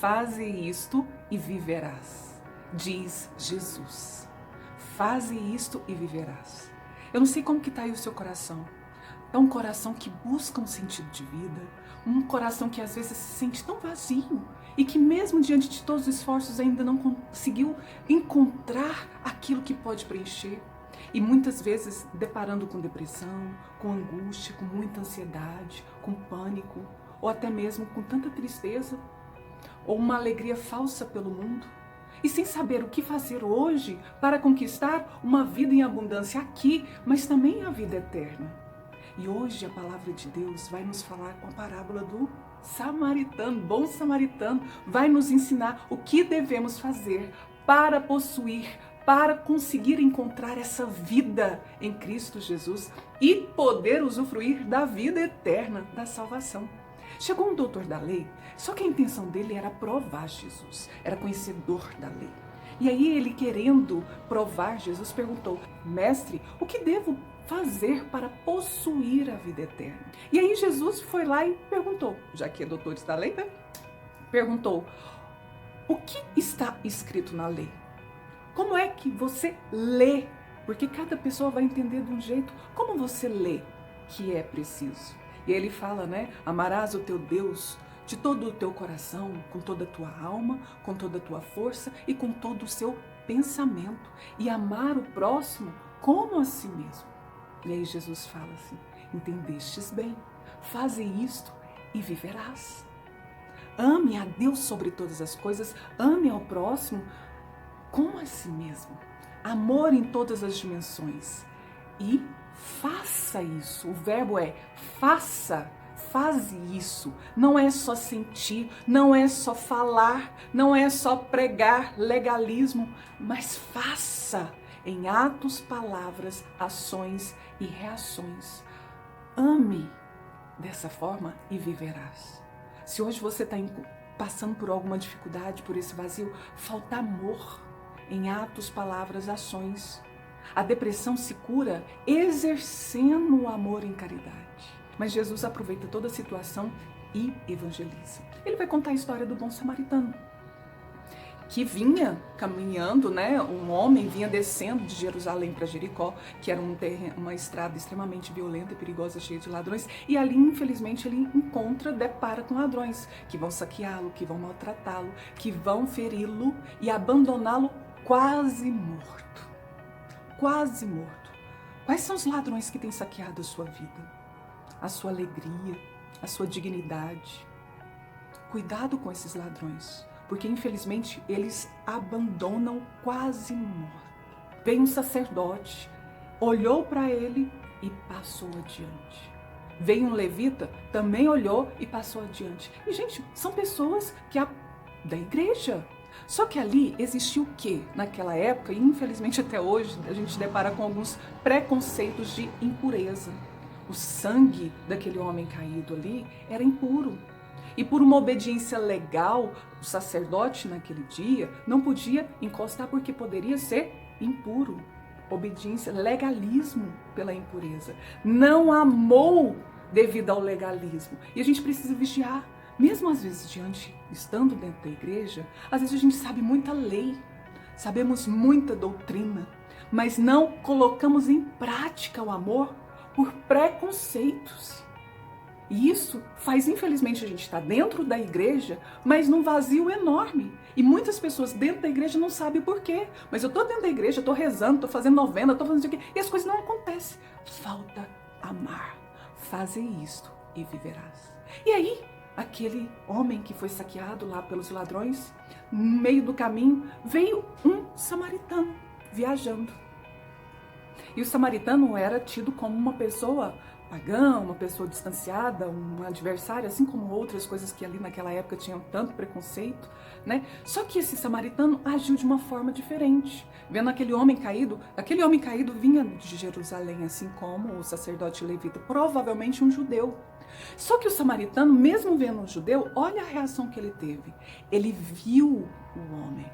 Faze isto e viverás, diz Jesus. Faze isto e viverás. Eu não sei como que está aí o seu coração. É um coração que busca um sentido de vida, um coração que às vezes se sente tão vazio e que mesmo diante de todos os esforços ainda não conseguiu encontrar aquilo que pode preencher. E muitas vezes deparando com depressão, com angústia, com muita ansiedade, com pânico, ou até mesmo com tanta tristeza, ou uma alegria falsa pelo mundo, e sem saber o que fazer hoje para conquistar uma vida em abundância aqui, mas também a vida eterna. E hoje a palavra de Deus vai nos falar com a parábola do samaritano, bom samaritano, vai nos ensinar o que devemos fazer para possuir, para conseguir encontrar essa vida em Cristo Jesus e poder usufruir da vida eterna, da salvação. Chegou um doutor da lei, só que a intenção dele era provar Jesus, era conhecedor da lei. E aí ele, querendo provar Jesus, perguntou: mestre, o que devo fazer para possuir a vida eterna? E aí Jesus foi lá e perguntou, já que é doutor da lei, né? Perguntou: o que está escrito na lei? Como é que você lê? Porque cada pessoa vai entender de um jeito. Como você lê que é preciso? E ele fala, né? Amarás o teu Deus de todo o teu coração, com toda a tua alma, com toda a tua força e com todo o seu pensamento. E amar o próximo como a si mesmo. E aí Jesus fala assim: entendestes bem, faze isto e viverás. Ame a Deus sobre todas as coisas, ame ao próximo como a si mesmo. Amor em todas as dimensões. E faça isso. O verbo é faça. Faze isso. Não é só sentir, não é só falar, não é só pregar legalismo, mas faça em atos, palavras, ações e reações. Ame dessa forma e viverás. Se hoje você está passando por alguma dificuldade, por esse vazio, falta amor em atos, palavras, ações. A depressão se cura exercendo o amor em caridade. Mas Jesus aproveita toda a situação e evangeliza. Ele vai contar a história do bom samaritano, que vinha caminhando, né? Um homem vinha descendo de Jerusalém para Jericó, que era uma estrada extremamente violenta e perigosa, cheia de ladrões, e ali, infelizmente, ele depara com ladrões, que vão saqueá-lo, que vão maltratá-lo, que vão feri-lo e abandoná-lo quase morto. Quase morto. Quais são os ladrões que têm saqueado a sua vida? A sua alegria, a sua dignidade. Cuidado com esses ladrões, porque infelizmente eles abandonam quase morto. Veio um sacerdote, olhou para ele e passou adiante. Veio um levita, também olhou e passou adiante. E gente, são pessoas da igreja. Só que ali existia o quê? Naquela época, e infelizmente até hoje, a gente depara com alguns preconceitos de impureza. O sangue daquele homem caído ali era impuro. E por uma obediência legal, o sacerdote naquele dia não podia encostar porque poderia ser impuro. Obediência, legalismo pela impureza. Não amou devido ao legalismo. E a gente precisa vigiar. Mesmo às vezes estando dentro da igreja, às vezes a gente sabe muita lei, sabemos muita doutrina, mas não colocamos em prática o amor por preconceitos. E isso faz, infelizmente, a gente estar dentro da igreja, mas num vazio enorme. E muitas pessoas dentro da igreja não sabem por quê. Mas eu estou dentro da igreja, estou rezando, estou fazendo novena, estou fazendo isso aqui, e as coisas não acontecem. Falta amar. Faze isto e viverás. E aí, aquele homem que foi saqueado lá pelos ladrões, no meio do caminho, veio um samaritano viajando. E o samaritano era tido como uma pessoa pagã, uma pessoa distanciada, um adversário, assim como outras coisas que ali naquela época tinham tanto preconceito, né? Só que esse samaritano agiu de uma forma diferente. Vendo aquele homem caído vinha de Jerusalém, assim como o sacerdote levita, provavelmente um judeu. Só que o samaritano, mesmo vendo um judeu, olha a reação que ele teve. Ele viu o homem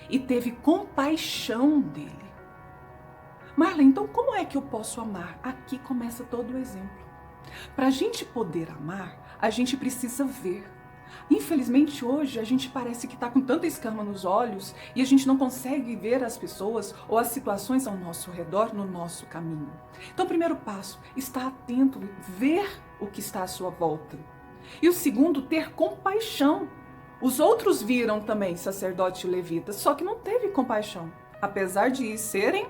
e teve compaixão dele. Marla, então como é que eu posso amar? Aqui começa todo o exemplo. Para a gente poder amar, a gente precisa ver. Infelizmente hoje a gente parece que está com tanta escama nos olhos e a gente não consegue ver as pessoas ou as situações ao nosso redor no nosso caminho. Então o primeiro passo, estar atento, ver o que está à sua volta. E o segundo, ter compaixão. Os outros viram também sacerdote e levita, só que não teve compaixão, apesar de serem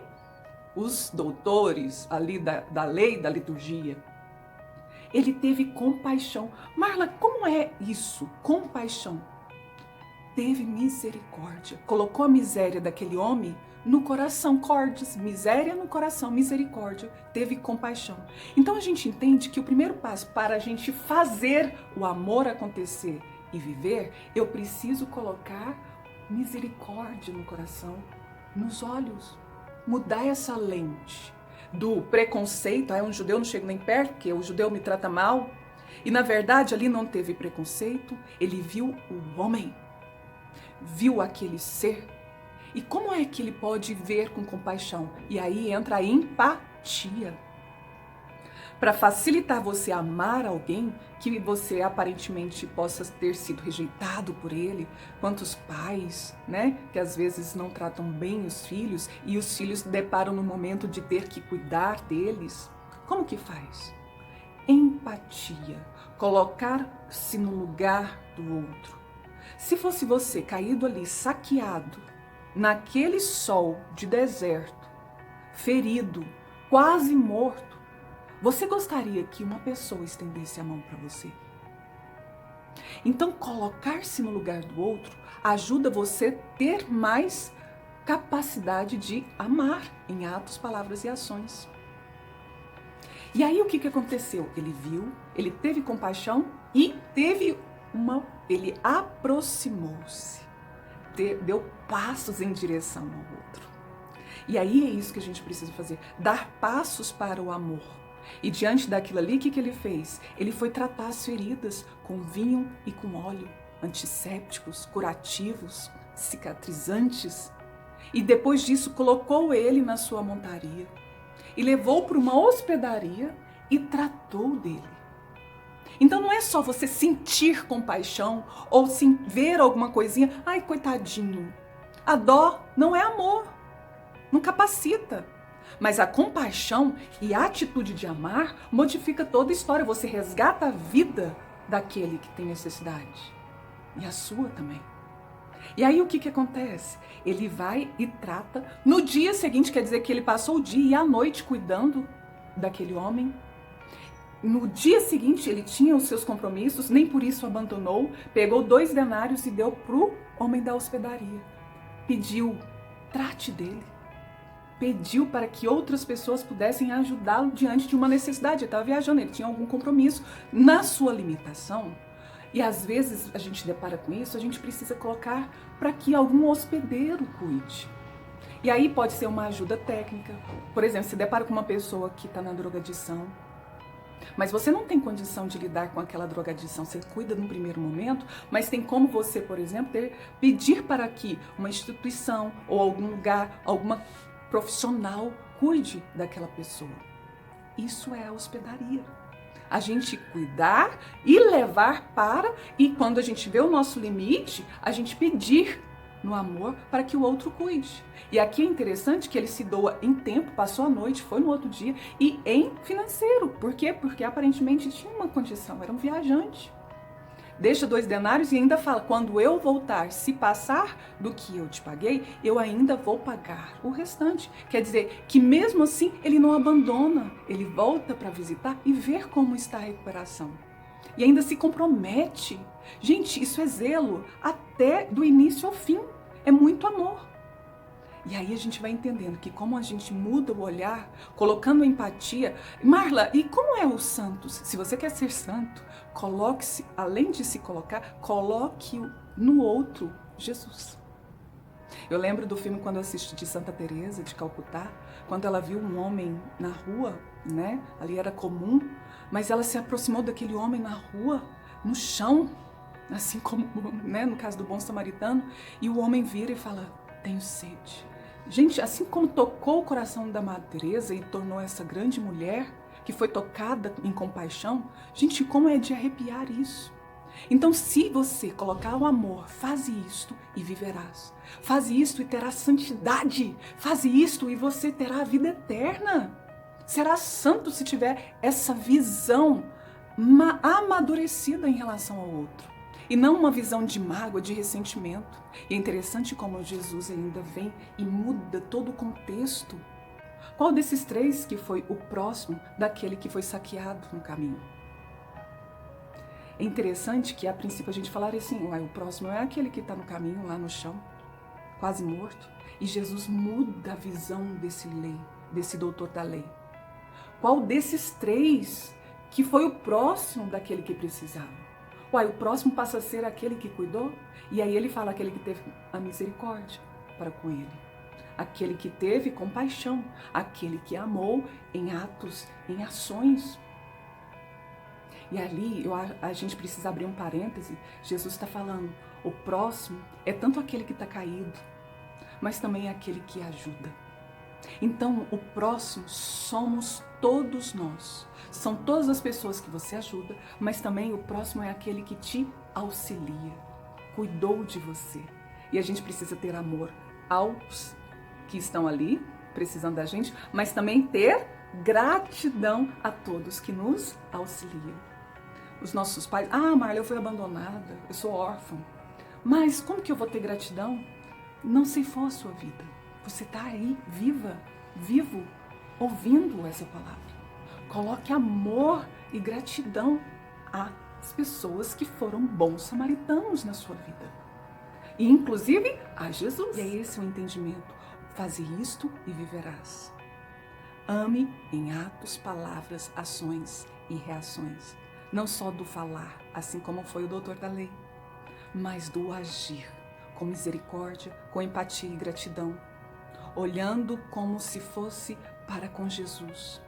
os doutores ali da lei, da liturgia. Ele teve compaixão. Marla, como é isso? Compaixão. Teve misericórdia. Colocou a miséria daquele homem no coração. Cordes, miséria no coração, misericórdia. Teve compaixão. Então a gente entende que o primeiro passo para a gente fazer o amor acontecer e viver, eu preciso colocar misericórdia no coração, nos olhos. Mudar essa lente do preconceito, um judeu não chega nem perto, porque o judeu me trata mal. E na verdade ali não teve preconceito, ele viu o homem, viu aquele ser. E como é que ele pode ver com compaixão? E aí entra a empatia. Para facilitar você amar alguém que você aparentemente possa ter sido rejeitado por ele, quantos pais, né, que às vezes não tratam bem os filhos e os filhos deparam no momento de ter que cuidar deles. Como que faz? Empatia, colocar-se no lugar do outro. Se fosse você caído ali, saqueado, naquele sol de deserto, ferido, quase morto, você gostaria que uma pessoa estendesse a mão para você? Então, colocar-se no lugar do outro ajuda você a ter mais capacidade de amar em atos, palavras e ações. E aí o que aconteceu? Ele viu, ele teve compaixão e ele aproximou-se, deu passos em direção ao outro. E aí é isso que a gente precisa fazer, dar passos para o amor. E diante daquilo ali, o que ele fez? Ele foi tratar as feridas com vinho e com óleo, antissépticos, curativos, cicatrizantes. E depois disso, colocou ele na sua montaria e levou para uma hospedaria e tratou dele. Então não é só você sentir compaixão ou ver alguma coisinha, ai, coitadinho. A dó não é amor, não capacita. Mas a compaixão e a atitude de amar modifica toda a história. Você resgata a vida daquele que tem necessidade. E a sua também. E aí o que acontece? Ele vai e trata. No dia seguinte, quer dizer que ele passou o dia e a noite cuidando daquele homem. No dia seguinte ele tinha os seus compromissos, nem por isso abandonou. Pegou 2 denários e deu para o homem da hospedaria. Pediu, trate dele. Pediu para que outras pessoas pudessem ajudá-lo diante de uma necessidade. Ele estava viajando, ele tinha algum compromisso na sua limitação. E às vezes a gente depara com isso, a gente precisa colocar para que algum hospedeiro cuide. E aí pode ser uma ajuda técnica. Por exemplo, se depara com uma pessoa que está na drogadição, mas você não tem condição de lidar com aquela drogadição, você cuida num primeiro momento, mas tem como você, por exemplo, pedir para que uma instituição ou algum lugar, alguma profissional cuide daquela pessoa. Isso é a hospedaria. A gente cuidar e levar e quando a gente vê o nosso limite, a gente pedir no amor para que o outro cuide. E aqui é interessante que ele se doa em tempo, passou a noite, foi no outro dia, e em financeiro. Por quê? Porque aparentemente tinha uma condição, era um viajante. Deixa 2 denários e ainda fala, quando eu voltar, se passar do que eu te paguei, eu ainda vou pagar o restante. Quer dizer que mesmo assim ele não abandona, ele volta para visitar e ver como está a recuperação. E ainda se compromete. Gente, isso é zelo até do início ao fim, é muito amor. E aí a gente vai entendendo que como a gente muda o olhar, colocando empatia. Marla, e como é os santos? Se você quer ser santo, coloque-se, além de se colocar, coloque no outro Jesus. Eu lembro do filme quando eu assisti de Santa Teresa de Calcutá, quando ela viu um homem na rua, né? Ali era comum, mas ela se aproximou daquele homem na rua, no chão, assim como, né, no caso do bom samaritano, e o homem vira e fala, tenho sede. Gente, assim como tocou o coração da Madre Teresa e tornou essa grande mulher que foi tocada em compaixão, gente, como é de arrepiar isso. Então, se você colocar o amor, faze isto e viverás. Faze isto e terás santidade. Faze isto e você terá a vida eterna. Será santo se tiver essa visão amadurecida em relação ao outro. E não uma visão de mágoa, de ressentimento. E é interessante como Jesus ainda vem e muda todo o contexto. Qual desses três que foi o próximo daquele que foi saqueado no caminho? É interessante que a princípio a gente falaria assim, o próximo é aquele que está no caminho, lá no chão, quase morto. E Jesus muda a visão desse doutor da lei. Qual desses três que foi o próximo daquele que precisava? O próximo passa a ser aquele que cuidou? E aí ele fala aquele que teve a misericórdia para com ele. Aquele que teve compaixão, aquele que amou em atos, em ações. E ali a gente precisa abrir um parêntese. Jesus está falando, o próximo é tanto aquele que está caído, mas também é aquele que ajuda. Então, o próximo somos todos nós. São todas as pessoas que você ajuda, mas também o próximo é aquele que te auxilia, cuidou de você. E a gente precisa ter amor aos que estão ali, precisando da gente, mas também ter gratidão a todos que nos auxiliam. Os nossos pais, Marla, eu fui abandonada, eu sou órfã. Mas como que eu vou ter gratidão? Não se for a sua vida. Você está aí, vivo, ouvindo essa palavra. Coloque amor e gratidão às pessoas que foram bons samaritanos na sua vida. E inclusive a Jesus. E é esse o entendimento. Faze isto e viverás. Ame em atos, palavras, ações e reações. Não só do falar, assim como foi o doutor da lei, mas do agir, com misericórdia, com empatia e gratidão, olhando como se fosse para com Jesus,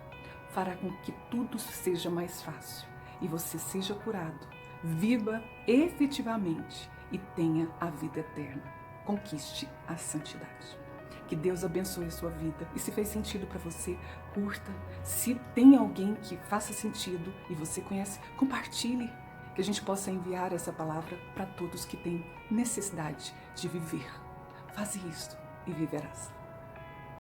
fará com que tudo seja mais fácil e você seja curado, viva efetivamente e tenha a vida eterna. Conquiste a santidade. Que Deus abençoe a sua vida. E se fez sentido para você, curta. Se tem alguém que faça sentido e você conhece, compartilhe. Que a gente possa enviar essa palavra para todos que têm necessidade de viver. Faze isto e viverás.